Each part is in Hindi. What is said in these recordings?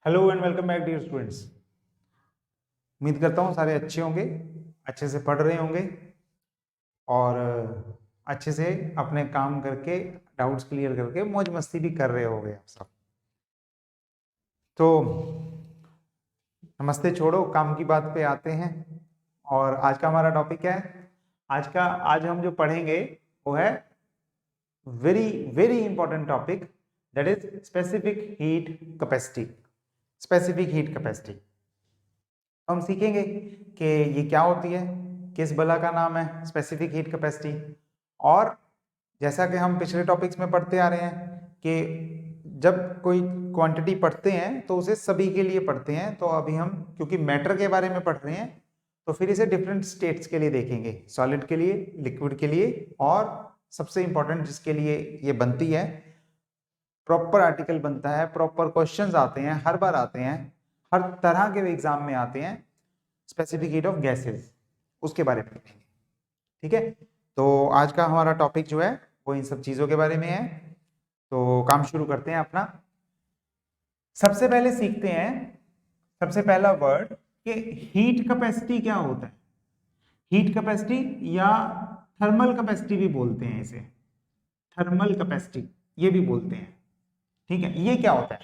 Hello and welcome back dear students. उम्मीद करता हूँ सारे अच्छे होंगे, अच्छे से पढ़ रहे होंगे और अच्छे से अपने काम करके डाउट्स क्लियर करके मौज मस्ती भी कर रहे होंगे आप सब। तो नमस्ते छोड़ो, काम की बात पे आते हैं। और आज का हमारा टॉपिक क्या है? आज हम जो पढ़ेंगे वो है very very important topic, that is specific heat capacity. Specific heat capacity हम सीखेंगे कि ये क्या होती है, किस बला का नाम है स्पेसिफिक हीट कैपेसिटी। और जैसा कि हम पिछले टॉपिक्स में पढ़ते आ रहे हैं कि जब कोई क्वांटिटी पढ़ते हैं तो उसे सभी के लिए पढ़ते हैं। तो अभी हम क्योंकि मैटर के बारे में पढ़ रहे हैं तो फिर इसे डिफरेंट स्टेट्स के लिए देखेंगे, सॉलिड के लिए, लिक्विड के लिए, और सबसे इंपॉर्टेंट जिसके लिए ये बनती है, प्रॉपर आर्टिकल बनता है, प्रॉपर क्वेश्चंस आते हैं, हर बार आते हैं, हर तरह के एग्जाम में आते हैं, स्पेसिफिक हीट ऑफ गैसेस, उसके बारे में पढ़ेंगे। ठीक है, तो आज का हमारा टॉपिक जो है वो इन सब चीजों के बारे में है। तो काम शुरू करते हैं अपना। सबसे पहले सीखते हैं, सबसे पहला वर्ड कि हीट कैपेसिटी क्या होता है। हीट कैपेसिटी या थर्मल कैपेसिटी भी बोलते हैं इसे, थर्मल कैपेसिटी ये भी बोलते हैं। ठीक है, ये क्या होता है?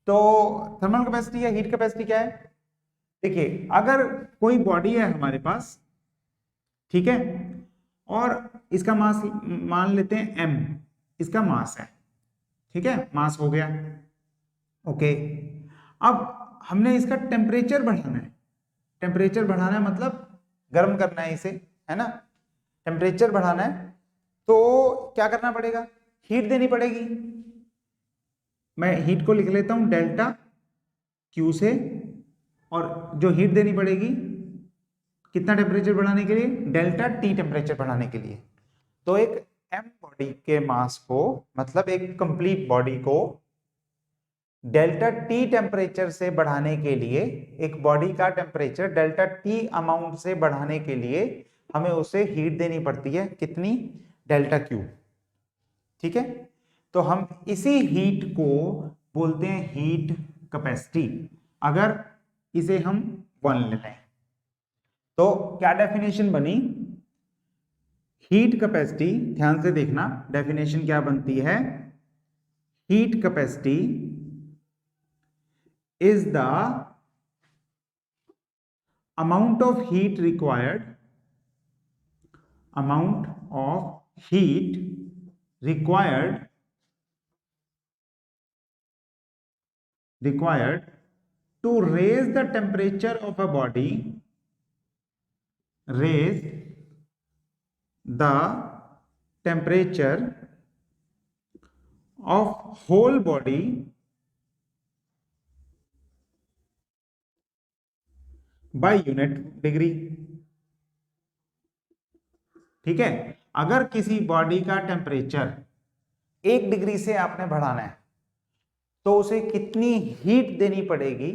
तो थर्मल कैपेसिटी या हीट कैपेसिटी क्या है? देखिए, अगर कोई बॉडी है हमारे पास, ठीक है, और इसका मास मान लेते हैं m, इसका मास है, ठीक है, मास हो गया, ओके। अब हमने इसका टेम्परेचर बढ़ाना है। टेम्परेचर बढ़ाना है मतलब गर्म करना है इसे, है ना। टेम्परेचर बढ़ाना है तो क्या करना पड़ेगा? हीट देनी पड़ेगी। मैं हीट को लिख लेता हूं डेल्टा क्यू से, और जो हीट देनी पड़ेगी कितना टेम्परेचर बढ़ाने के लिए? डेल्टा टी टेम्परेचर बढ़ाने के लिए। तो एक एम बॉडी के मास को, मतलब एक कंप्लीट बॉडी को डेल्टा टी टेम्परेचर से बढ़ाने के लिए, एक बॉडी का टेम्परेचर डेल्टा टी अमाउंट से बढ़ाने के लिए हमें उसे हीट देनी पड़ती है। कितनी? Delta Q. ठीक है, तो हम इसी हीट को बोलते हैं हीट कैपेसिटी। अगर इसे हम 1 ले लें तो क्या डेफिनेशन बनी? हीट कैपेसिटी, ध्यान से देखना डेफिनेशन क्या बनती है। Heat capacity is the amount of heat required, amount of heat required to raise the temperature of a body, raise the temperature of whole body by unit degree। ठीक है, अगर किसी बॉडी का टेम्परेचर 1 डिग्री से आपने बढ़ाना है तो उसे कितनी हीट देनी पड़ेगी,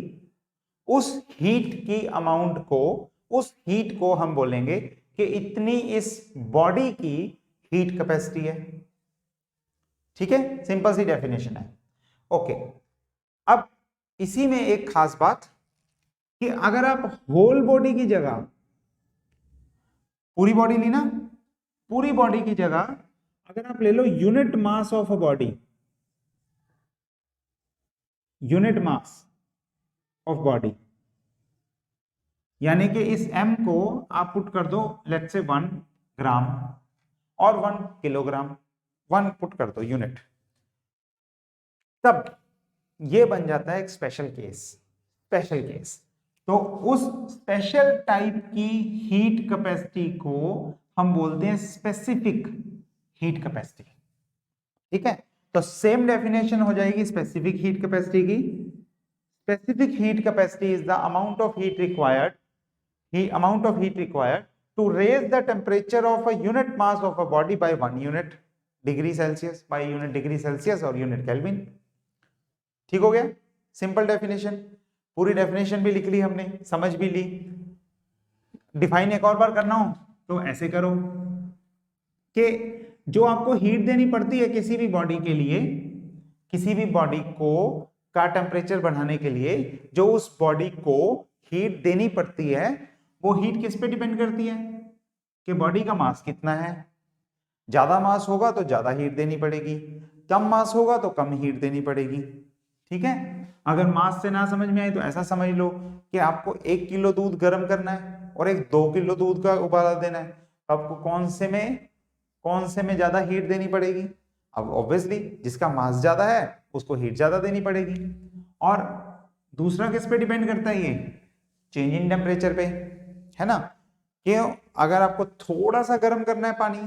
उस हीट की अमाउंट को, उस हीट को हम बोलेंगे कि इतनी इस बॉडी की हीट कैपेसिटी है। ठीक है, सिंपल सी डेफिनेशन है। ओके, अब इसी में एक खास बात कि अगर आप होल बॉडी की जगह, पूरी बॉडी ली ना, पूरी बॉडी की जगह अगर आप ले लो unit mass of a body, unit mass of body, यानी कि इस m को आप पुट कर दो लेट्स से 1 ग्राम और 1 किलोग्राम, 1 पुट कर दो यूनिट, तब ये बन जाता है एक स्पेशल केस। स्पेशल केस, तो उस स्पेशल टाइप की हीट कैपेसिटी को हम बोलते हैं स्पेसिफिक हीट कैपेसिटी। ठीक है, तो सेम डेफिनेशन हो जाएगी स्पेसिफिक हीट कैपेसिटी की। Specific heat capacity is the amount of heat required, the amount of heat required to raise the temperature of a unit mass of a body by 1 unit degree Celsius, by unit degree Celsius और unit Kelvin। ठीक हो गया, सिंपल डेफिनेशन। पूरी डेफिनेशन भी लिख ली हमने, समझ भी ली। डिफाइन एक और बार करना हो तो ऐसे करो कि जो आपको हीट देनी पड़ती है किसी भी बॉडी के लिए, किसी भी बॉडी को का टेम्परेचर बढ़ाने के लिए जो उस बॉडी को हीट देनी पड़ती है वो हीट किस पे डिपेंड करती है कि बॉडी का मास कितना है। ज्यादा मास होगा तो ज्यादा हीट देनी पड़ेगी, कम मास होगा तो कम हीट देनी पड़ेगी। ठीक है, अगर मास से ना समझ में आए तो ऐसा समझ लो कि आपको 1 किलो दूध गर्म करना है और एक 2 किलो दूध का उबाला देना है, आपको कौन से में ज्यादा हीट देनी पड़ेगी। अब ऑब्वियसली जिसका मास ज्यादा है उसको हीट ज्यादा देनी पड़ेगी। और दूसरा किस पे डिपेंड करता है, ये चेंज इन टेम्परेचर पे, है ना। कि अगर आपको थोड़ा सा गर्म करना है पानी,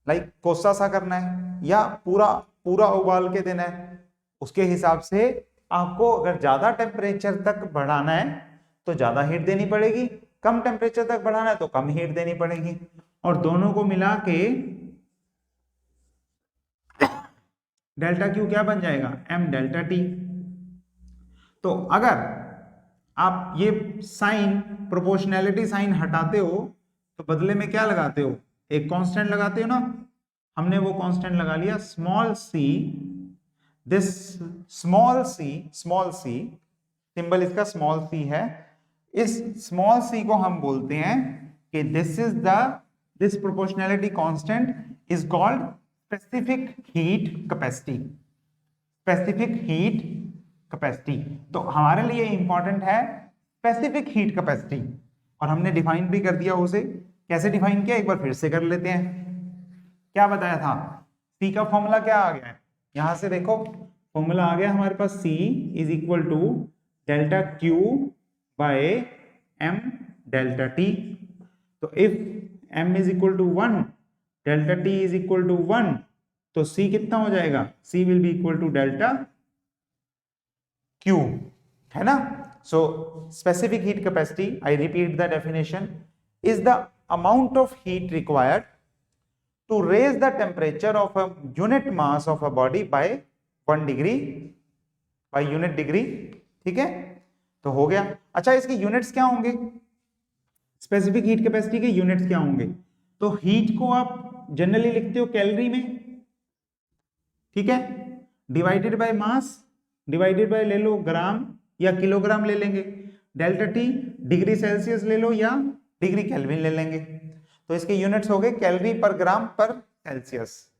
लाइक कोसा सा करना है, या पूरा पूरा उबाल के देना है, उसके हिसाब से आपको अगर ज्यादा टेम्परेचर तक बढ़ाना है तो ज्यादा हीट देनी पड़ेगी, कम टेम्परेचर तक बढ़ाना है तो कम हीट देनी पड़ेगी। और दोनों को मिला के डेल्टा क्यू क्या बन जाएगा, m डेल्टा टी। तो अगर आप ये साइन, प्रोपोर्शनैलिटी साइन हटाते हो तो बदले में क्या लगाते हो, एक कांस्टेंट लगाते हो ना। हमने वो कांस्टेंट लगा लिया small c. This small c symbol इसका स्मॉल सी है। इस स्मॉल सी को हम बोलते हैं कि this proportionality constant is called specific heat capacity. Specific heat capacity तो हमारे लिए इंपॉर्टेंट है स्पेसिफिक हीट कैपेसिटी, और हमने डिफाइन भी कर दिया उसे। कैसे डिफाइन किया एक बार फिर से कर लेते हैं। क्या बताया था, C का फॉर्मूला क्या आ गया है, यहां से देखो फॉर्मूला आ गया हमारे पास, C is equal to delta Q by m delta T। तो if m is equal to 1, delta T is equal to 1, तो C कितना हो जाएगा, C will be equal to delta Q, है ना। So specific heat capacity, I repeat the definition, is the amount of heat required to raise the temperature of a unit mass of a body by 1 degree by unit degree। ठीक है, तो हो गया। अच्छा, इसके यूनिट्स क्या होंगे, स्पेसिफिक हीट कैपेसिटी के यूनिट्स क्या होंगे। तो हीट को आप जनरली लिखते हो कैलोरी में, ठीक है, divided by mass, divided by ले लो ग्राम या किलोग्राम ले लेंगे, डेल्टा टी डिग्री सेल्सियस ले लो या डिग्री केल्विन ले लेंगे। तो इसके यूनिट्स हो गए कैलोरी पर ग्राम पर सेल्सियस,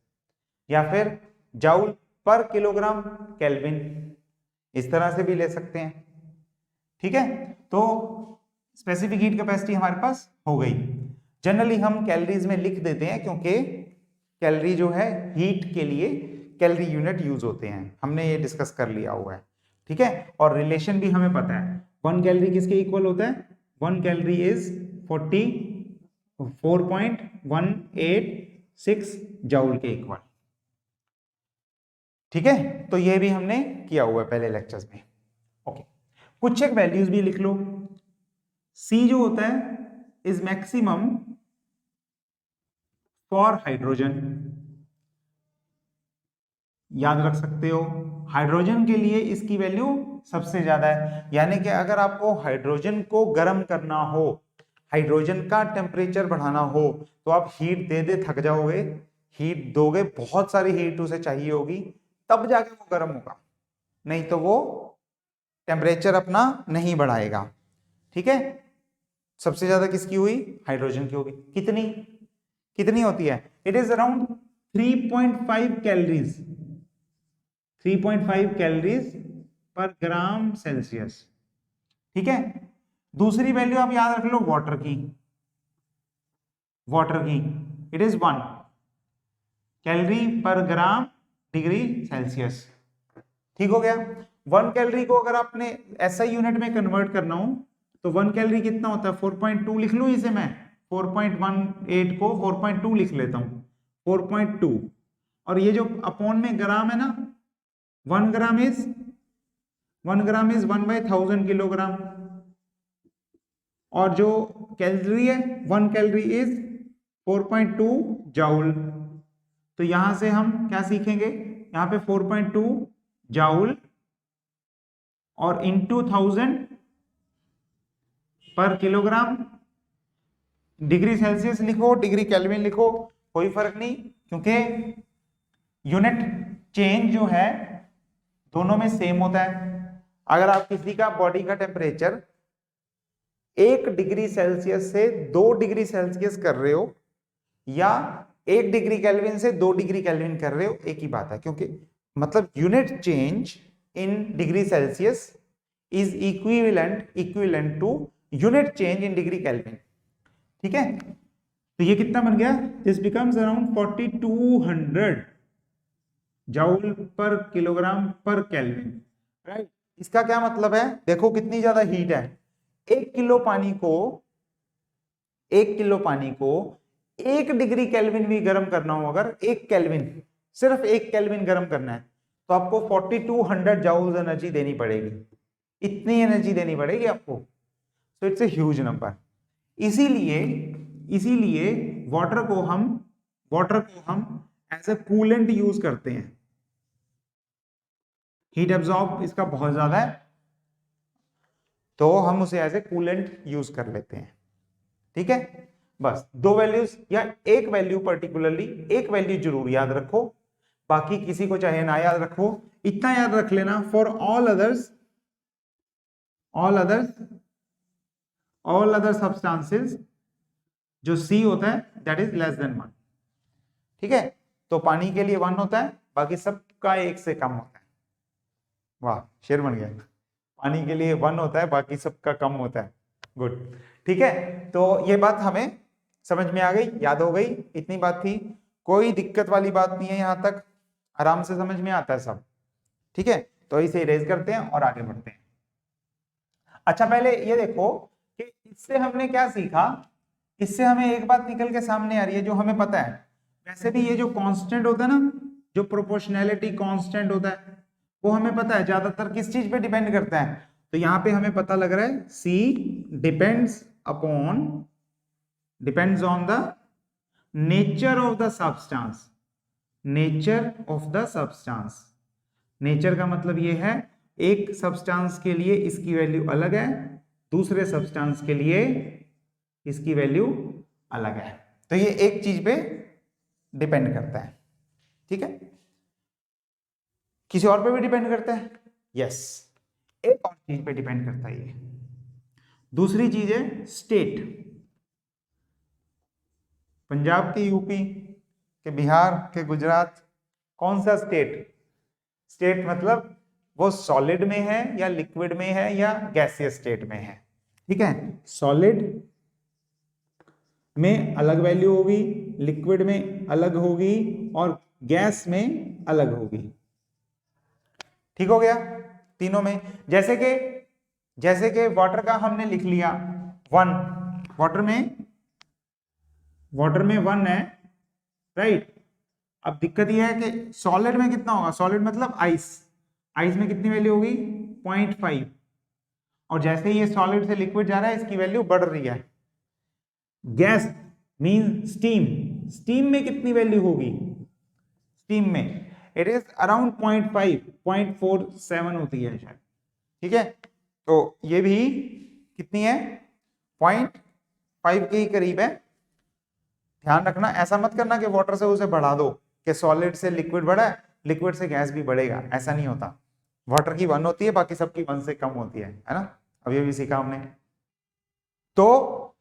या फिर जाउल पर किलोग्राम केल्विन, इस तरह से भी ले सकते हैं। ठीक है, तो स्पेसिफिक हीट कैपेसिटी हमारे पास हो गई। जनरली हम कैलोरीज में लिख देते हैं क्योंकि कैलोरी जो है हीट के लिए कैलोरी यूनिट यूज होते हैं, हमने ये डिस्कस कर लिया हुआ है। ठीक है, और रिलेशन भी हमें पता है, 1 कैलोरी किसके इक्वल होता है, 1 कैलोरी इज 4.186 जाउल के इक्वल। ठीक है, तो ये भी हमने किया हुआ है पहले लेक्चर्स में। ओके, कुछ एक वैल्यूज भी लिख लो। C जो होता है इज मैक्सिमम फॉर हाइड्रोजन, याद रख सकते हो, हाइड्रोजन के लिए इसकी वैल्यू सबसे ज्यादा है। यानी कि अगर आपको हाइड्रोजन को गर्म करना हो, हाइड्रोजन का टेम्परेचर बढ़ाना हो, तो आप हीट दे दे थक जाओगे, हीट दोगे, बहुत सारी हीट उसे चाहिए होगी, तब जाके वो गर्म होगा, नहीं तो वो टेम्परेचर अपना नहीं बढ़ाएगा। ठीक है, सबसे ज्यादा किसकी हुई, हाइड्रोजन की होगी। कितनी कितनी होती है, it is around 3.5 calories, 3.5 calories पर ग्राम सेल्सियस। ठीक है, दूसरी वैल्यू आप याद रख लो वाटर की, इट इज 1 कैलोरी पर ग्राम डिग्री सेल्सियस। ठीक हो गया। 1 कैलोरी को अगर आपने ऐसा यूनिट में कन्वर्ट करना हो तो 1 कैलोरी कितना होता है, 4.2 लिख लूं इसे मैं, 4.18 को 4.2 लिख लेता हूं, 4.2, और ये जो अपॉन में ग्राम है ना, 1 ग्राम इज 1/1000 किलोग्राम, और जो कैलोरी है 1 कैलोरी इज 4.2 जाउल। तो यहां से हम क्या सीखेंगे, यहां पे 4.2 जाउल और इंटू 1000 पर किलोग्राम, डिग्री सेल्सियस लिखो डिग्री केल्विन लिखो, कोई फर्क नहीं, क्योंकि यूनिट चेंज जो है दोनों में सेम होता है। अगर आप किसी का बॉडी का टेम्परेचर 1 डिग्री सेल्सियस से 2 डिग्री सेल्सियस कर रहे हो या 1 डिग्री केल्विन से 2 डिग्री केल्विन कर रहे हो, एक ही बात है, क्योंकि मतलब unit change in degree Celsius is equivalent to unit change in degree Kelvin. ठीक है, तो ये कितना बन गया? This becomes around 4200 joule per kilogram per kelvin, right. इसका क्या मतलब है? देखो कितनी ज्यादा हीट है। 1 किलो पानी को 1 डिग्री केल्विन भी गर्म करना हो, अगर 1 केल्विन, सिर्फ 1 केल्विन गर्म करना है, तो आपको 4200 जूल्स एनर्जी देनी पड़ेगी। इतनी एनर्जी देनी पड़ेगी आपको। So it's a huge number. इसीलिए वाटर को हम एज ए कूलेंट यूज करते हैं। हीट एब्जॉर्ब इसका बहुत ज्यादा है, तो हम उसे एज ए कूलेंट यूज कर लेते हैं। ठीक है, बस 2 वैल्यूज या एक वैल्यू, पर्टिकुलरली एक वैल्यू जरूर याद रखो, बाकी किसी को चाहे ना याद रखो। इतना याद रख लेना, फॉर ऑल अदर सब्सटेंसेस जो C होता है दैट इज लेस देन 1। ठीक है, तो पानी के लिए 1 होता है, बाकी सबका 1 से कम होता है। वाह, शेर बन गया। पानी के लिए 1 होता है, बाकी सबका कम होता है। गुड। ठीक है, तो ये बात हमें समझ में आ गई, याद हो गई, इतनी बात थी। कोई दिक्कत वाली बात नहीं है, यहां तक आराम से समझ में आता है सब। ठीक है, तो इसे इरेज करते हैं और आगे बढ़ते हैं। अच्छा, पहले ये देखो कि इससे हमने क्या सीखा। इससे हमें एक बात निकल के सामने आ रही है जो हमें पता है। वैसे भी ये जो कांस्टेंट होता है ना, जो प्रोपोर्शनैलिटी कांस्टेंट होता है, वो हमें पता है ज्यादातर किस चीज पे डिपेंड करता है। तो यहां पे हमें पता लग रहा है C depends on the nature of the substance. Nature का मतलब ये है, एक सब्सटेंस के लिए इसकी वैल्यू अलग है, दूसरे सब्सटेंस के लिए इसकी वैल्यू अलग है। तो ये एक चीज पे डिपेंड करता है। ठीक है, किसी और पे भी डिपेंड करता है? यस, एक और चीज पे डिपेंड करता है ये। दूसरी चीज है स्टेट। पंजाब के यूपी के बिहार के गुजरात, कौन सा स्टेट मतलब वो सॉलिड में है या लिक्विड में है या गैसियस स्टेट में है। ठीक है, सॉलिड में अलग वैल्यू होगी, लिक्विड में अलग होगी और गैस में अलग होगी। ठीक हो गया, तीनों में। जैसे कि वाटर का हमने लिख लिया 1, वाटर में 1 है, राइट। अब दिक्कत यह है कि सॉलिड में कितना होगा? सॉलिड मतलब आइस में कितनी वैल्यू होगी? 0.5। और जैसे ही ये सॉलिड से लिक्विड जा रहा है, इसकी वैल्यू बढ़ रही है। गैस मीन स्टीम में कितनी वैल्यू होगी? स्टीम में इट इज अराउंड 0.47 होती है शायद। ठीक है, तो ये भी कितनी है? 0.5 के ही करीब है। ध्यान रखना, ऐसा मत करना कि वाटर से उसे बढ़ा दो, कि सॉलिड से लिक्विड बढ़ा है, लिक्विड से गैस भी बढ़ेगा, ऐसा नहीं होता। वाटर की 1 होती है, बाकी सबकी 1 से कम होती है ना। अब ये भी सीखा हमने। तो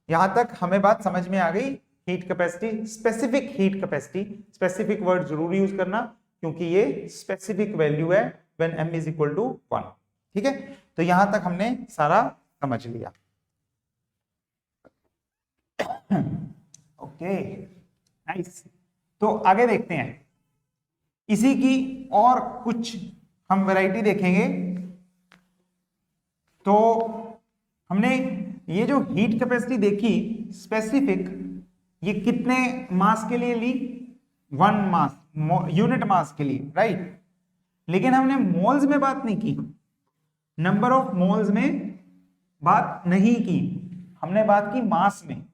यहां तक हमें बात समझ में आ गई। Heat capacity, specific heat capacity, specific word जरूर यूज करना, क्योंकि ये स्पेसिफिक वैल्यू है when m is equal to 1। ठीक है, तो यहां तक हमने सारा समझ लिया। Okay, nice. तो आगे देखते हैं, इसी की और कुछ हम वैरायटी देखेंगे। तो हमने ये जो हीट कैपेसिटी देखी स्पेसिफिक, ये कितने मास के लिए ली? 1 मास, यूनिट मास के लिए, राइट। लेकिन हमने मोल्स में बात नहीं की, नंबर ऑफ मोल्स में बात नहीं की, हमने बात की मास में।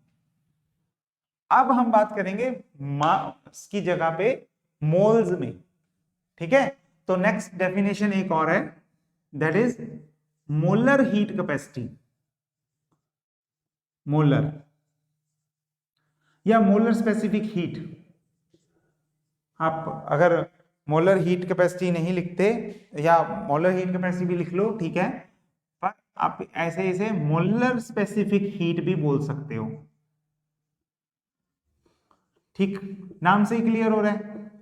अब हम बात करेंगे मास की जगह पे मोल्स में। ठीक है, तो नेक्स्ट डेफिनेशन एक और है, that is molar heat capacity. Molar या मोलर स्पेसिफिक हीट। आप अगर मोलर हीट कैपेसिटी नहीं लिखते, या मोलर हीट कैपेसिटी भी लिख लो, ठीक है, पर आप ऐसे इसे मोलर स्पेसिफिक हीट भी बोल सकते हो। ठीक, नाम से ही क्लियर हो रहा है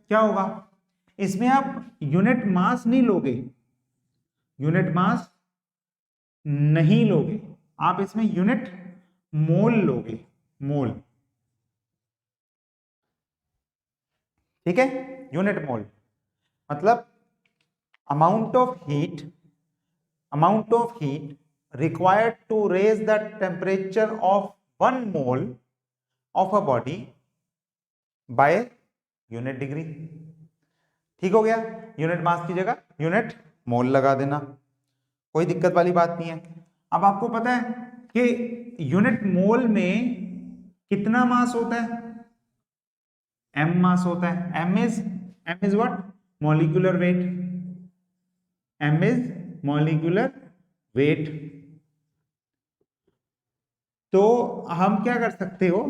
क्या होगा। इसमें आप यूनिट मास नहीं लोगे, यूनिट मास नहीं लोगे, आप इसमें यूनिट मोल लोगे, मोल, ठीक है। यूनिट मोल मतलब amount of heat required to raise the temperature of 1 mole of a body by unit degree. ठीक हो गया, यूनिट मास की जगह यूनिट मोल लगा देना, कोई दिक्कत वाली बात नहीं है। अब आपको पता है कि यूनिट मोल में कितना मास होता है, m मास होता है। m is what, molecular weight, m is molecular wait. तो हम क्या कर सकते हो,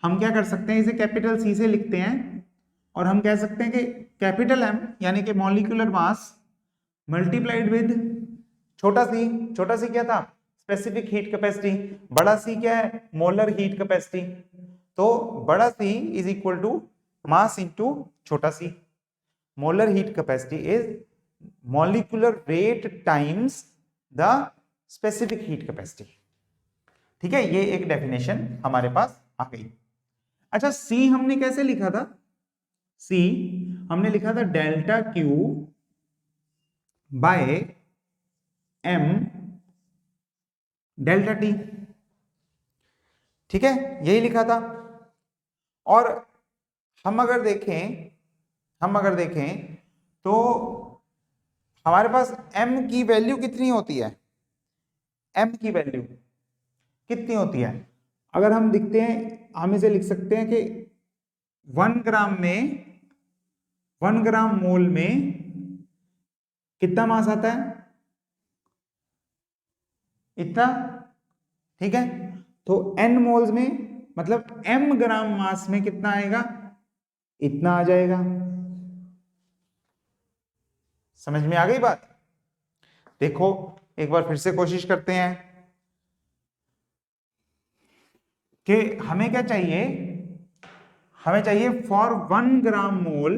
हम क्या कर सकते हैं, इसे कैपिटल C से लिखते हैं और हम कह सकते हैं कि कैपिटल M यानी कि मॉलिक्यूलर मास मल्टीप्लाइड विद छोटा सी क्या था, स्पेसिफिक हीट कैपेसिटी, बड़ा सी क्या है, मोलर हीट कैपेसिटी। तो बड़ा C is equal to mass into छोटा C. Molar heat capacity is molecular weight times the specific heat capacity. ठीक है, ये एक डेफिनेशन हमारे पास आ गई। अच्छा, सी हमने कैसे लिखा था, सी हमने लिखा था delta Q by M delta T, ठीक है, यही लिखा था। और हम अगर देखें तो हमारे पास m की वैल्यू कितनी होती है, m की वैल्यू कितनी होती है, अगर हम दिखते हैं, हम इसे लिख सकते हैं कि 1 ग्राम मोल में कितना मास आता है, इतना, ठीक है। तो n मोल्स में मतलब m ग्राम मास में कितना आएगा, इतना आ जाएगा। समझ में आ गई बात। देखो एक बार फिर से कोशिश करते हैं कि हमें क्या चाहिए, हमें चाहिए फॉर 1 ग्राम मोल,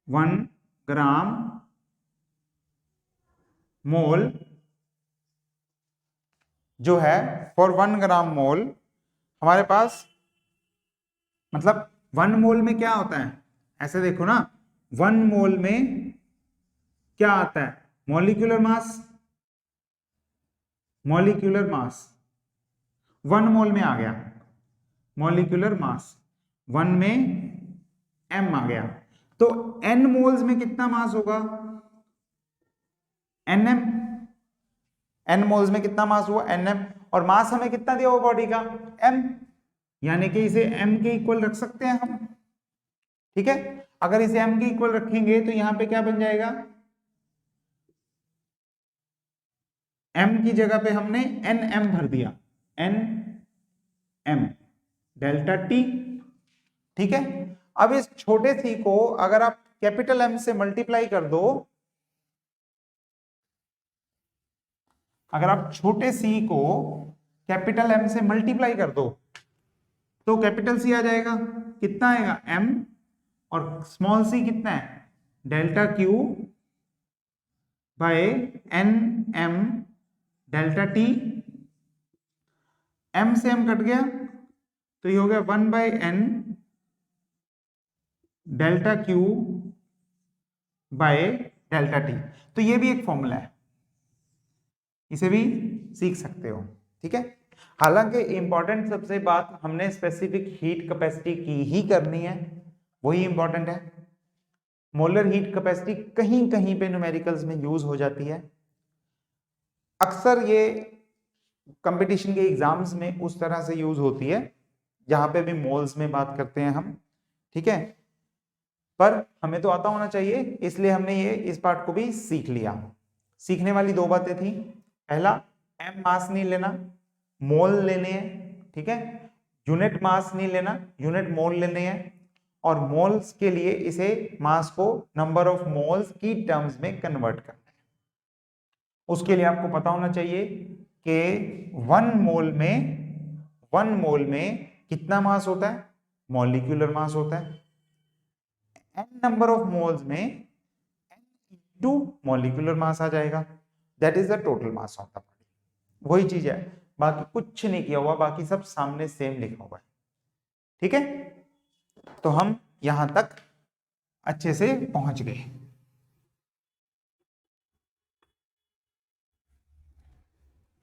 1 ग्राम मोल जो है, फॉर 1 ग्राम मोल हमारे पास मतलब 1 मोल में क्या होता है, ऐसे देखो ना, 1 मोल में क्या आता है, मॉलिक्यूलर मास, 1 मोल में आ गया मॉलिक्यूलर मास, 1 में m आ गया। तो n मोल्स में कितना मास होगा, nm, n मोल्स में कितना मास हुआ, nm, और मास हमें कितना दिया हुआ बॉडी का, m, यानी कि इसे m के इक्वल रख सकते हैं हम, ठीक है। अगर इसे m के इक्वल रखेंगे तो यहां पे क्या बन जाएगा, m की जगह पे हमने nm भर दिया, nm डेल्टा t, ठीक है। अब इस छोटे सी को अगर आप कैपिटल M से मल्टीप्लाई कर दो, अगर आप छोटे c को कैपिटल M से मल्टीप्लाई कर दो तो कैपिटल C आ जाएगा, कितना आएगा m, और स्मॉल c कितना है, delta Q by N M delta T, m से m कट गया तो ये हो गया 1 by N delta Q by delta T. तो ये भी एक फॉर्मूला है, इसे भी सीख सकते हो, ठीक है। हालांकि इंपॉर्टेंट सबसे बात हमने स्पेसिफिक हीट कैपेसिटी की ही करनी है, वही इंपॉर्टेंट है। मोलर हीट कैपेसिटी कहीं कहीं पे न्यूमेरिकल्स में यूज हो जाती है, अक्सर ये कंपटीशन के एग्जाम्स में उस तरह से यूज होती है जहां पे भी मोल्स में बात करते हैं हम, ठीक है। पर हमें तो आता होना चाहिए, इसलिए हमने ये इस पार्ट को भी सीख लिया। सीखने वाली 2 बातें थी, पहला m मास नहीं लेना, मोल लेने हैं, ठीक है, यूनिट मास नहीं लेना, यूनिट मोल लेने हैं। और मोल्स के लिए इसे मास को नंबर ऑफ मोल्स की टर्म्स में कन्वर्ट करना है। उसके लिए आपको पता होना चाहिए कि 1 मोल में कितना मास होता है, मॉलिक्यूलर मास होता है। n नंबर ऑफ मोल्स में n टू मॉलिक्यूलर मास आ जाएगा, that is the total mass of the body. वही चीज है, बाकी कुछ नहीं किया हुआ, बाकी सब सामने सेम लिखा हुआ है। ठीक है, तो हम यहां तक अच्छे से पहुंच गए।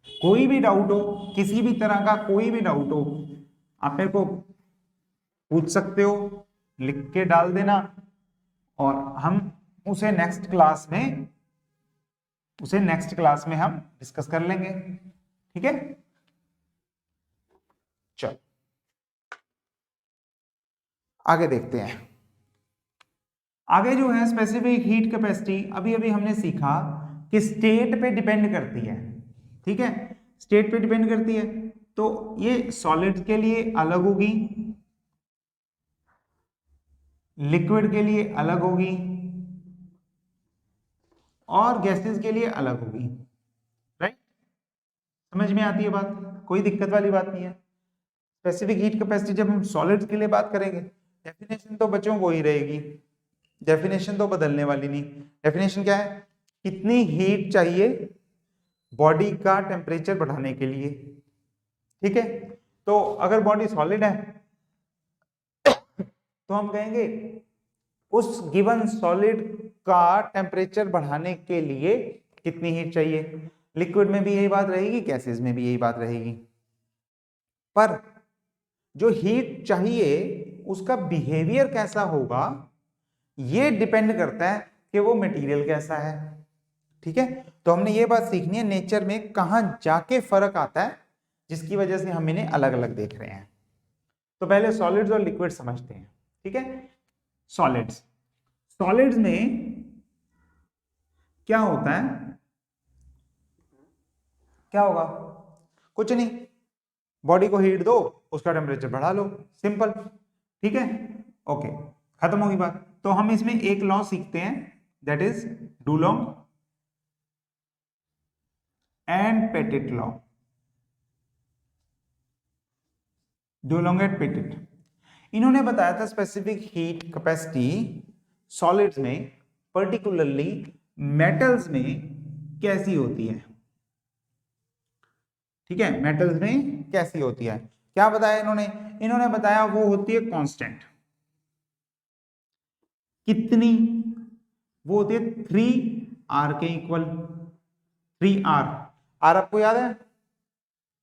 कोई भी डाउट हो, किसी भी तरह का कोई भी डाउट हो, आप मेरे को पूछ सकते हो, लिख के डाल देना, और हम उसे नेक्स्ट क्लास में हम डिस्कस कर लेंगे। ठीक है, चलो आगे देखते हैं। आगे जो है स्पेसिफिक हीट कैपेसिटी, अभी अभी हमने सीखा कि स्टेट पे डिपेंड करती है। ठीक है, स्टेट पे डिपेंड करती है, तो ये सॉलिड के लिए अलग होगी, लिक्विड के लिए अलग होगी, और गैसेस के लिए अलग होगी। राइट, समझ में आती है बात, कोई दिक्कत वाली बात नहीं है। स्पेसिफिक हीट कैपेसिटी जब हम सॉलिड्स के लिए बात करेंगे, डेफिनेशन तो बच्चों को ही रहेगी, डेफिनेशन तो बदलने वाली नहीं। डेफिनेशन क्या है, कितनी हीट चाहिए बॉडी का टेम्परेचर बढ़ाने के लिए। ठीक है, तो अगर बॉडी सॉलिड है तो हम कहेंगे उस गिवन सॉलिड का टेम्परेचर बढ़ाने के लिए कितनी हीट चाहिए। लिक्विड में भी यही बात रहेगी, गैसेस में भी यही बात रहेगी, पर जो हीट चाहिए उसका बिहेवियर कैसा होगा ये डिपेंड करता है कि वो मटेरियल कैसा है। ठीक है, तो हमने ये बात सीखनी है नेचर में कहां जाके फर्क आता है, जिसकी वजह से हम इन्हें अलग अलग देख रहे हैं। तो पहले सॉलिड्स और लिक्विड समझते हैं। ठीक है, सॉलिड्स में क्या होता है, क्या होगा, कुछ नहीं, बॉडी को हीट दो, उसका टेम्परेचर बढ़ा लो, सिंपल। ठीक है, ओके, खत्म होगी बात। तो हम इसमें एक लॉ सीखते हैं, that is Dulong and Petit law. Dulong and Petit, इन्होंने बताया था स्पेसिफिक हीट कैपेसिटी सॉलिड्स में, पर्टिकुलरली मेटल्स में कैसी होती है। ठीक है, मेटल्स में कैसी होती है, क्या बताया इन्होंने बताया वो होती है कांस्टेंट। कितनी, वो होती है 3R के इक्वल। 3R, आर आपको याद है,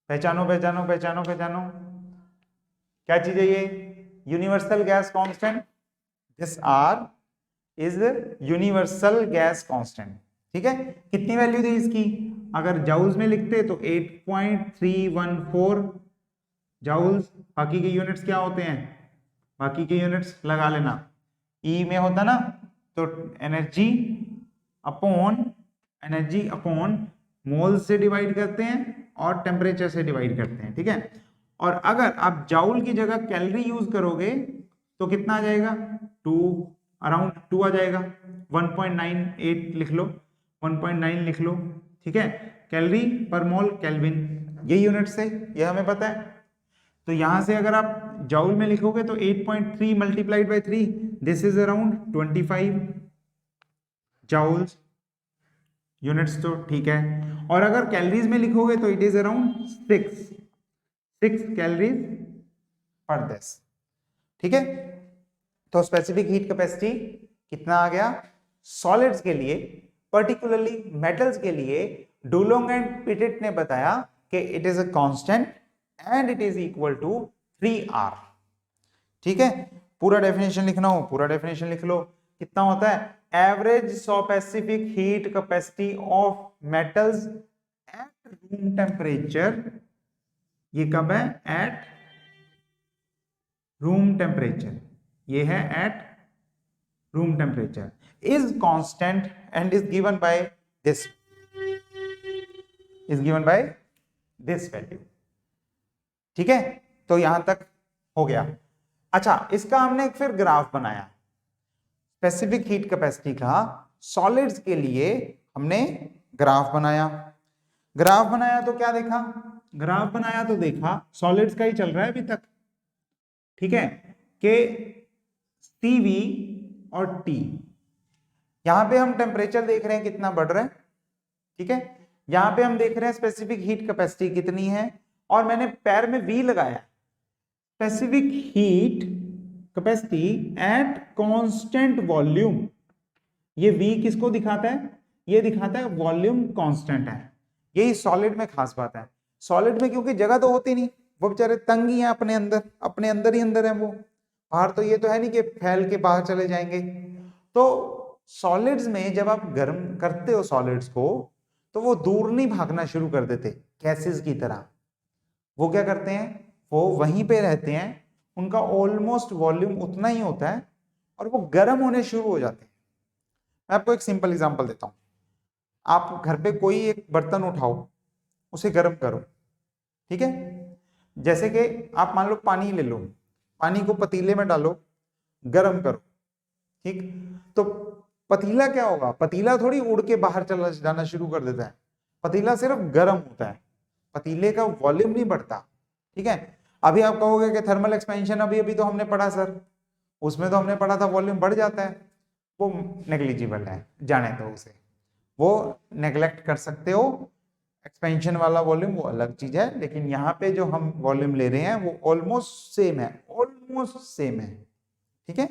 पहचानो पहचानो पहचानो पहचानो, क्या चीज है ये, universal gas constant. This R is universal gas constant. ठीक है, कितनी वैल्यू थी इसकी, अगर जाउल्स में लिखते तो 8.314 जाउल्स। बाकी के यूनिट्स क्या होते हैं, बाकी के यूनिट्स लगा लेना, ई में होता ना, तो एनर्जी अपॉन मोल से डिवाइड करते हैं और टेम्परेचर से डिवाइड करते हैं। ठीक है, और अगर आप जाउल की जगह कैलोरी यूज करोगे तो कितना आ जाएगा, 2, अराउंड 2 आ जाएगा। 1.98 लिख लो, 1.9 लिख लो। ठीक है, कैलोरी पर मोल केल्विन, ये यूनिट्स है, ये हमें पता है। तो यहां से अगर आप जाउल में लिखोगे तो 8.3 multiplied by 3, this is around 25 joules units, तो ठीक है। और अगर कैलोरीज में लिखोगे तो इट इज अराउंड 6 कैलोरीज पर दिस। ठीक है, तो स्पेसिफिक हीट कैपेसिटी कितना आ गया सॉलिड्स के लिए, पर्टिकुलरली मेटल्स के लिए। डुलोंग एंड पेटिट ने बताया कि it is a constant and it is equal to 3R। ठीक है, पूरा डेफिनेशन लिखना हो पूरा डेफिनेशन लिख लो। कितना होता है, average specific heat capacity of metals at room temperature, ये कब है, एट रूम टेम्परेचर, ये है at room temperature, is constant and is given by this, value. ठीक है, तो यहां तक हो गया। अच्छा, इसका हमने एक फिर ग्राफ बनाया स्पेसिफिक हीट कैपेसिटी का, सॉलिड्स के लिए हमने ग्राफ बनाया। ग्राफ बनाया तो क्या देखा, ग्राफ बनाया तो देखा सॉलिड्स का ही चल रहा है अभी तक, ठीक है, कि CV और T, यहां पे हम टेम्परेचर देख रहे हैं कितना बढ़ रहा है, ठीक है, यहां पे हम देख रहे हैं स्पेसिफिक हीट कैपेसिटी कितनी है, और मैंने पैर में V लगाया, specific heat capacity at constant volume. ये V किसको दिखाता है, ये दिखाता है वॉल्यूम कांस्टेंट है। यही सॉलिड में खास बात है, सॉलिड में क्योंकि जगह तो होती नहीं, वो बेचारे तंग ही हैं अपने अंदर ही अंदर है वो, बाहर तो ये तो है नहीं कि फैल के बाहर चले जाएंगे। तो सॉलिड्स में जब आप गर्म करते हो सॉलिड्स को, तो वो दूर नहीं भागना शुरू कर देते गैसेस की तरह, वो क्या करते हैं, वो वहीं पे रहते हैं, उनका ऑलमोस्ट वॉल्यूम उतना ही होता है और वो गर्म होने शुरू हो जाते हैं। मैं आपको एक सिंपल एग्जांपल देता हूं, आप घर पे कोई एक बर्तन उठाओ, उसे गर्म करो, ठीक है, जैसे कि आप मान लो पानी ले लो, पानी को पतीले में डालो, गर्म करो, ठीक, तो पतीला क्या होगा, पतीला थोड़ी उड़ के बाहर चला जाना शुरू कर देता है, पतीला सिर्फ गर्म होता है, पतीले का वॉल्यूम नहीं बढ़ता, ठीक है। अभी आप कहोगे कि थर्मल एक्सपेंशन अभी अभी तो हमने पढ़ा सर, उसमें तो हमने पढ़ा था वॉल्यूम बढ़ जाता है, वो नेग्लिजिबल है, जाने दो उसे, वो नेग्लेक्ट कर सकते हो, एक्सपेंशन वाला वॉल्यूम वो अलग चीज है, लेकिन यहाँ पे जो हम वॉल्यूम ले रहे हैं वो ऑलमोस्ट सेम है, ऑलमोस्ट सेम है, ठीक है।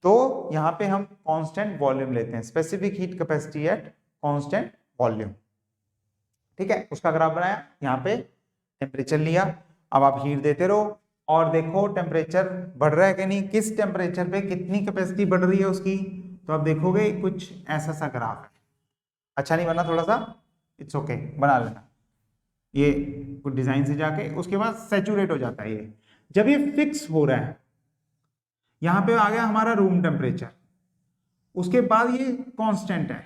तो यहाँ पे हम कांस्टेंट वॉल्यूम लेते हैं, specific heat capacity at constant volume, ठीक है। उसका ग्राफ बनाया, यहाँ पे टेम्परेचर लिया, अब आप हीट देते रहो और देखो टेम्परेचर बढ़ रहा है कि नहीं, किस टेम्परेचर पे कितनी कैपेसिटी बढ़ रही है उसकी, तो आप देखोगे कुछ ऐसा सा ग्राफ है। अच्छा नहीं बना थोड़ा सा, इट्स ओके, बना लेना, ये कुछ डिजाइन से जाके उसके बाद सैचुरेट हो जाता है ये, जब ये फिक्स हो रहा है, यहां पे आ गया हमारा रूम टेम्परेचर, उसके बाद ये कांस्टेंट है,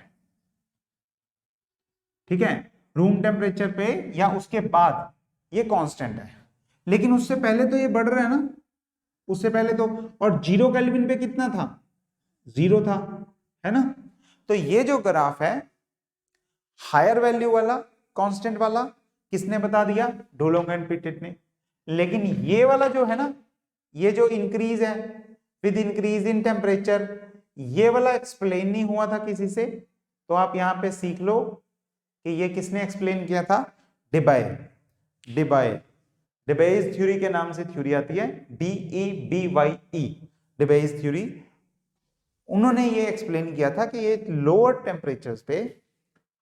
ठीक है, रूम टेम्परेचर पे या उसके बाद ये कांस्टेंट है, लेकिन उससे पहले तो ये बढ़ रहा है ना, उससे पहले तो, और 0 केल्विन पे कितना था, 0 था, है ना। तो ये जो ग्राफ है हायर वैल्यू वाला, कांस्टेंट वाला, किसने बता दिया, डुलोंग एंड पिटेट ने, लेकिन ये वाला जो है ना, ये जो इंक्रीज है विद इंक्रीज इन टेम्परेचर, ये वाला एक्सप्लेन नहीं हुआ था किसी से, तो आप यहां पे सीख लो कि ये किसने एक्सप्लेन किया था, डेबाय, डेबाय, डेबायज थ्योरी के नाम से थ्योरी आती है, DEBYE, डेबायज थ्योरी, उन्होंने ये एक्सप्लेन किया था कि ये लोअर टेम्परेचर्स पे,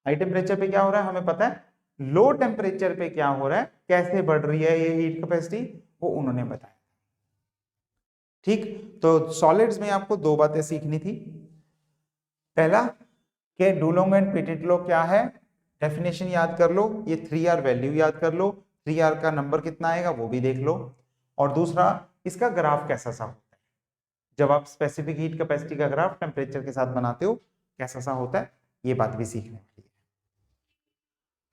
हाई टेम्परेचर पे क्या हो रहा है हमें पता है, लो टेम्परेचर पे क्या हो रहा है, कैसे बढ़ रही है ये हीट कैपेसिटी, वो उन्होंने बताया, ठीक। तो सॉलिड्स में आपको दो बातें सीखनी थी, पहला कि डुलोंग एंड पिटेट लॉ क्या है, डेफिनेशन याद कर लो, ये 3R वैल्यू याद कर लो, 3R का नंबर कितना आएगा वो भी देख लो, और दूसरा इसका ग्राफ कैसा सा होता है, जब आप स्पेसिफिक हीट कैपेसिटी का ग्राफ टेम्परेचर के साथ बनाते हो कैसा सा होता है, ये बात भी सीखने वाली है।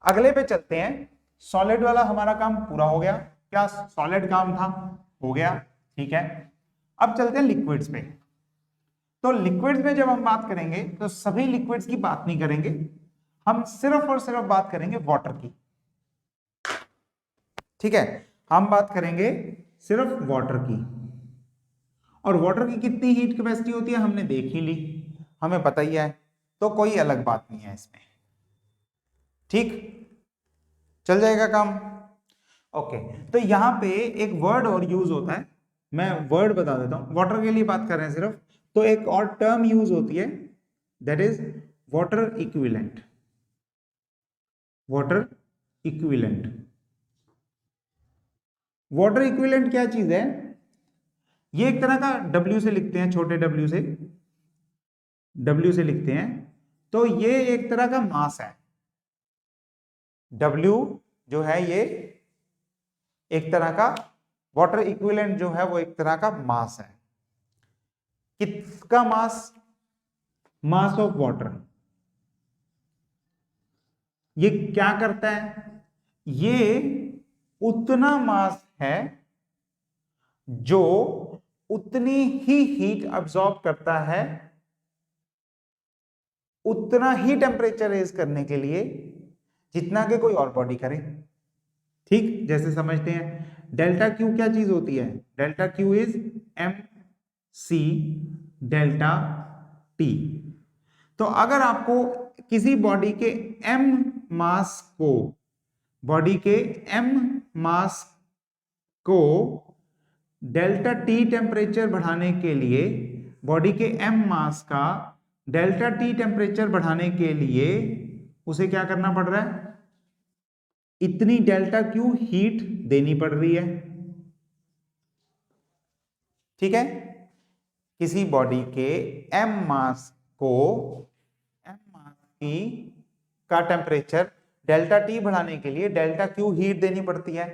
अगले पे चलते हैं, सॉलिड वाला हमारा काम पूरा हो गया, क्या सॉलिड काम था, हो गया, ठीक है। अब चलते हैं लिक्विड्स पे, तो लिक्विड्स में जब हम बात करेंगे तो सभी लिक्विड्स की बात नहीं करेंगे, हम सिर्फ और सिर्फ बात करेंगे वाटर की, ठीक है, हम बात करेंगे सिर्फ वाटर की, और वाटर की कितनी हीट कैपेसिटी होती है हमने देख ही ली, हमें पता ही है, तो कोई अलग बात नहीं है इसमें, ठीक, चल जाएगा काम। ओके, तो यहां पे एक वर्ड और यूज होता है, मैं वर्ड बता देता हूं, वाटर के लिए बात कर रहे हैं सिर्फ, तो एक और टर्म यूज होती है, that is water equivalent, water equivalent, water equivalent क्या चीज है, ये एक तरह का W से लिखते हैं, छोटे W से, W से लिखते हैं, तो ये एक तरह का मास है, W जो है ये एक तरह का, वाटर इक्विवेलेंट जो है वो एक तरह का मास है, किसका मास, मास ऑफ वाटर, ये क्या करता है, ये उतना मास है जो उतनी ही हीट अब्सॉर्ब करता है, उतना ही टेम्परेचर रेज करने के लिए जितना कि कोई और बॉडी करे। ठीक, जैसे समझते हैं डेल्टा क्यू क्या चीज होती है, delta Q is M C delta T. तो अगर आपको किसी बॉडी के m मास को, बॉडी के m मास को डेल्टा टी टेम्परेचर बढ़ाने के लिए, बॉडी के m मास का डेल्टा टी टेम्परेचर बढ़ाने के लिए उसे क्या करना पड़ रहा है, इतनी डेल्टा क्यू हीट देनी पड़ रही है। ठीक है, किसी बॉडी के m मास को, m मास की का टेम्परेचर डेल्टा टी बढ़ाने के लिए डेल्टा क्यू हीट देनी पड़ती है।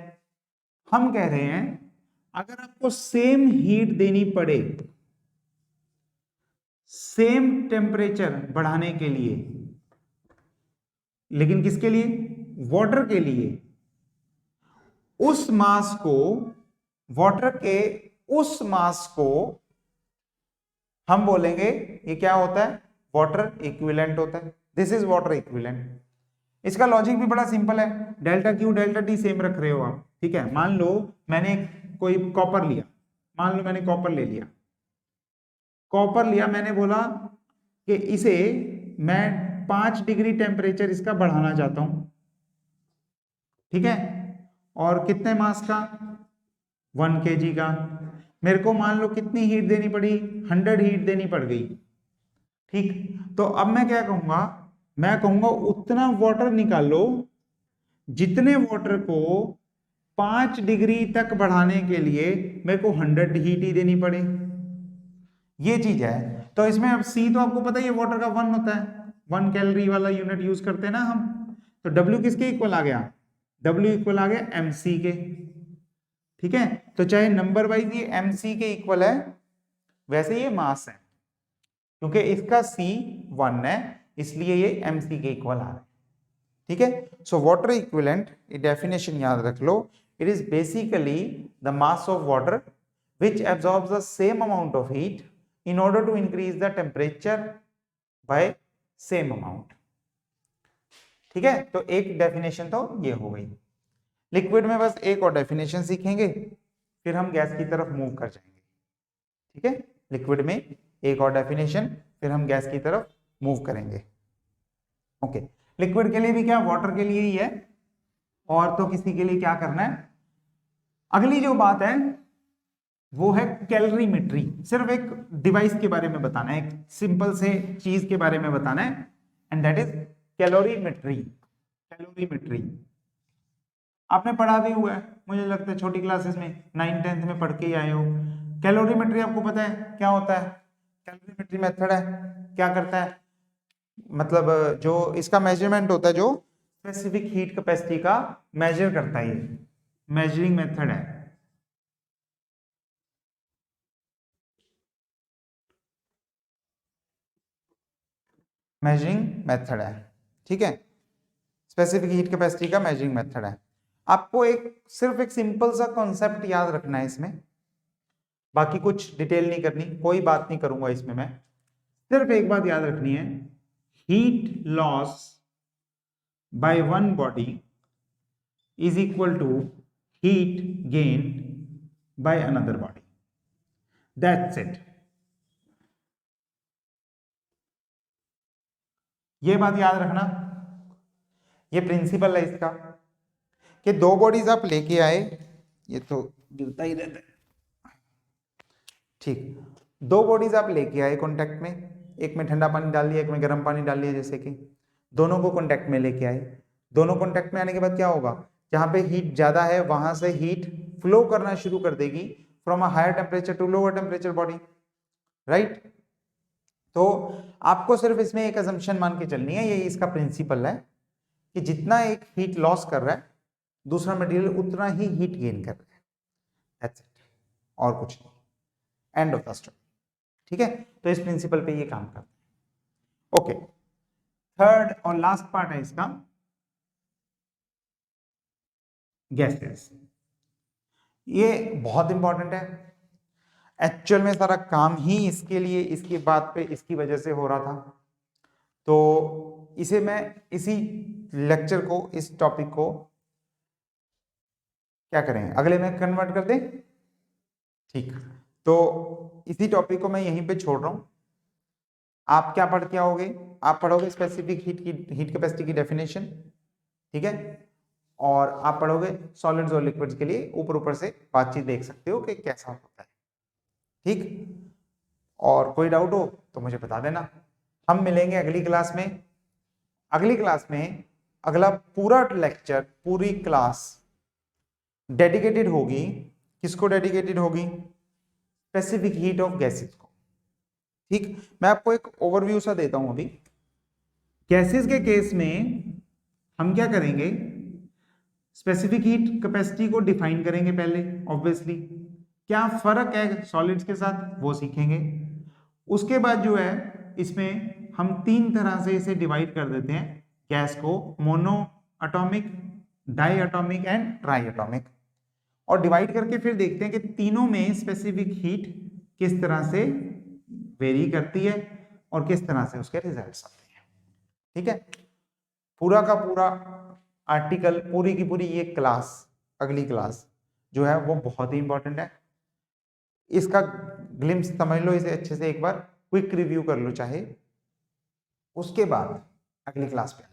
हम कह रहे हैं अगर आपको सेम हीट देनी पड़े, सेम टेम्परेचर बढ़ाने के लिए, लेकिन किसके लिए, वाटर के लिए, उस मास को, वाटर के उस मास को हम बोलेंगे ये क्या होता है, वाटर इक्विवेलेंट होता है। This is water equivalent. इसका लॉजिक भी बड़ा सिंपल है, delta Q delta T same रख रहे हो आप। ठीक है, मान लो मैंने कोई कॉपर लिया, मान लो मैंने कॉपर ले लिया, कॉपर लिया, मैंने बोला कि इसे मैं 5 डिग्री टेम्परेचर इसका बढ़ाना चाहता हूं। ठीक है, और कितने मास का, 1 kg का। मेरे को मान लो कितनी हीट देनी पड़ी, 100 हीट देनी पड़ गई। ठीक, तो अब मैं क्या कहूंगा, मैं कहूंगा उतना वाटर निकालो जितने वाटर को 5 डिग्री तक बढ़ाने के लिए मेरे को 100 हीट ही देनी पड़े। ये चीज है। तो इसमें अब C तो आपको पता ही है वाटर का 1 होता है, 1 कैलोरी वाला यूनिट यूज करते हैं ना हम। तो W किसके इक्वल आ गया, W इक्वल आ गया MC के। ठीक है, तो चाहे नंबर वाइज ये MC के इक्वल है, वैसे ये मास है, क्योंकि इसका C 1 है इसलिए ये MC के इक्वल आ रहा है। ठीक है, सो वाटर इक्विवेलेंट, ये डेफिनेशन याद रख लो, it is basically the mass of water which absorbs the same amount of heat in order to increase the temperature by same amount। ठीक है, तो एक डेफिनेशन तो ये हो गई। लिक्विड में बस एक और डेफिनेशन सीखेंगे, फिर हम गैस की तरफ मूव कर जाएंगे। ठीक है, लिक्विड में एक और डेफिनेशन, फिर हम गैस की तरफ मूव करेंगे। ओके, लिक्विड के लिए भी क्या, वाटर के लिए ही है, और तो किसी के लिए क्या करना है। अगली जो बात है वो है कैलोरीमेट्री। सिर्फ एक डिवाइस के बारे में बताना है, एक सिंपल से चीज के बारे में बताना है, and that is calorimetry. Calorimetry आपने पढ़ा भी हुआ है, मुझे लगता है छोटी क्लासेस में 9th 10th में पढ़ के ही आए हो। कैलोरीमेट्री आपको पता है क्या होता है, कैलोरीमेट्री मेथड है, क्या करता है, मतलब जो इसका मेजरमेंट होता है, जो स्पेसिफिक हीट कैपेसिटी का मेजर करता है, ये मेजरिंग मेथड है। मेजरिंग मेथड है, ठीक है, स्पेसिफिक हीट कैपेसिटी का मेजरिंग मेथड है। आपको सिर्फ एक सिंपल सा कॉन्सेप्ट याद रखना है इसमें, बाकी कुछ डिटेल नहीं करनी, कोई बात नहीं करूंगा इसमें मैं, सिर्फ एक बात याद रखनी है, heat loss by one body is equal to heat gain by another body, that's it. ये बात याद रखना, ये प्रिंसिपल है इसका, कि दो बॉडीज आप लेके आए, ये तो गिरता ही रहता है, ठीक, दो बॉडीज आप लेके आए कांटेक्ट में, एक में ठंडा पानी डाल दिया, एक में गर्म पानी डाल दिया, जैसे कि दोनों को कांटेक्ट में लेके आए। दोनों कांटेक्ट में आने के बाद क्या होगा, जहां पे हीट ज्यादा है वहां से हीट फ्लो करना शुरू कर देगी from a higher temperature to lower temperature body, right. तो आपको सिर्फ इसमें एक असम्पशन मान के चलनी है, ये इसका प्रिंसिपल है कि जितना एक हीट लॉस कर रहा है दूसरा मटेरियल उतना ही हीट गेन कर रहा है, दैट्स इट, और कुछ नहीं, एंड ऑफ द स्टोरी। ठीक है, तो इस प्रिंसिपल पे ये काम करता है। ओके, थर्ड और लास्ट पार्ट है इसका, गैसेस। ये बहुत इंपॉर्टेंट है। एक्चुअल में सारा काम ही इसके लिए, इसकी बात पे, इसकी वजह से हो रहा था। तो इसे मैं इसी लेक्चर को, इस टॉपिक को क्या करें, अगले में कन्वर्ट कर दें। ठीक, तो इसी टॉपिक को मैं यहीं पे छोड़ रहा हूं। आप क्या पढ़ के आओगे, आप पढ़ोगे स्पेसिफिक हीट कैपेसिटी की डेफिनेशन, ठीक है, और आप पढ़ोगे सॉलिड्स और लिक्विड्स के लिए ऊपर ऊपर से बातचीत देख सकते हो कि कैसा होता है। ठीक, और कोई डाउट हो तो मुझे बता देना। हम मिलेंगे अगली क्लास में। अगली क्लास में अगला पूरा लेक्चर, पूरी क्लास डेडिकेटेड होगी, किसको डेडिकेटेड होगी, स्पेसिफिक हीट ऑफ गैसेस को। ठीक, मैं आपको एक ओवरव्यू सा देता हूं। अभी गैसेस के केस में हम क्या करेंगे, स्पेसिफिक हीट कैपेसिटी को डिफाइन करेंगे पहले, ऑब्वियसली क्या फर्क है सॉलिड्स के साथ वो सीखेंगे। उसके बाद जो है इसमें हम तीन तरह से इसे डिवाइड कर देते हैं गैस को, monoatomic, diatomic and triatomic, और डिवाइड करके फिर देखते हैं कि तीनों में स्पेसिफिक हीट किस तरह से वेरी करती है और किस तरह से उसके रिजल्ट्स आते हैं। ठीक है, पूरा का पूरा आर्टिकल, पूरी की पूरी ये क्लास, अगली क्लास जो है वो बहुत ही इंपॉर्टेंट है। इसका ग्लिम्स समझ लो, इसे अच्छे से एक बार क्विक रिव्यू कर लो चाहे, उसके बाद अगली क्लास पे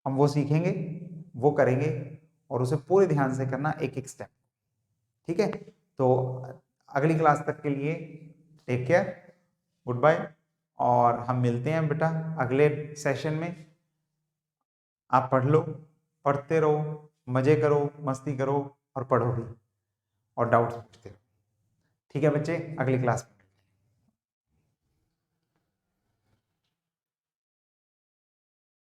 हम वो सीखेंगे, वो करेंगे, और उसे पूरे ध्यान से करना, एक एक स्टेप। ठीक है, तो अगली क्लास तक के लिए टेक केयर, गुड बाय, और हम मिलते हैं बेटा अगले सेशन में। आप पढ़ लो, पढ़ते रहो, मजे करो, मस्ती करो, और पढ़ो भी, और डाउट्स पूछते रहो। ठीक है बच्चे, अगली क्लास में